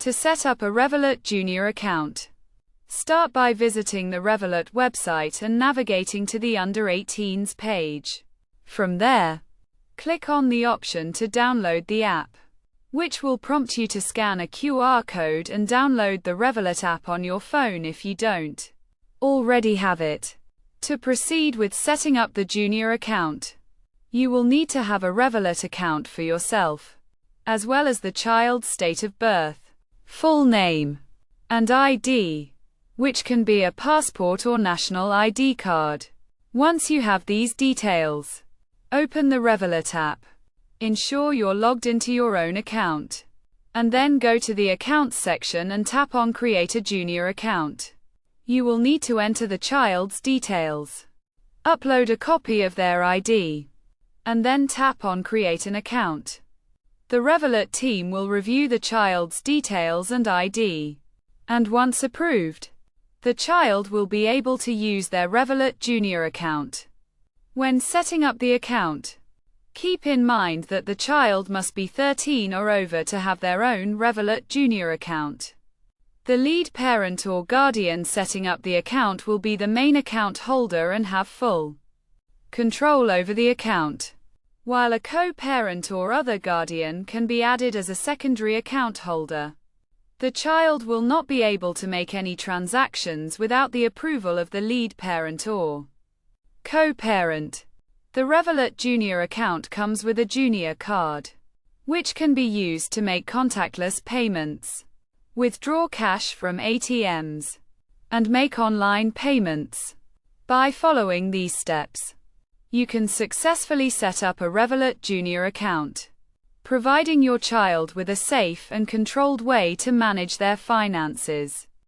To set up a Revolut Junior account, start by visiting the Revolut website and navigating to the Under 18s page. From there, click on the option to download the app, which will prompt you to scan a QR code and download the Revolut app on your phone if you don't already have it. To proceed with setting up the Junior account, you will need to have a Revolut account for yourself, as well as the child's date of birth, full name, and ID, which can be a passport or national ID card. Once you have these details, open the Revolut app, ensure you're logged into your own account, and then go to the Accounts section and tap on Create a Junior account. You will need to enter the child's details, upload a copy of their ID, and then tap on Create an account. The Revolut team will review the child's details and ID, and once approved, the child will be able to use their Revolut Junior account. When setting up the account, keep in mind that the child must be 13 or over to have their own Revolut Junior account. The lead parent or guardian setting up the account will be the main account holder and have full control over the account, while a co-parent or other guardian can be added as a secondary account holder. The child will not be able to make any transactions without the approval of the lead parent or co-parent. The Revolut Junior account comes with a Junior card, which can be used to make contactless payments, withdraw cash from ATMs, and make online payments. By following these steps, you can successfully set up a Revolut Junior account, providing your child with a safe and controlled way to manage their finances.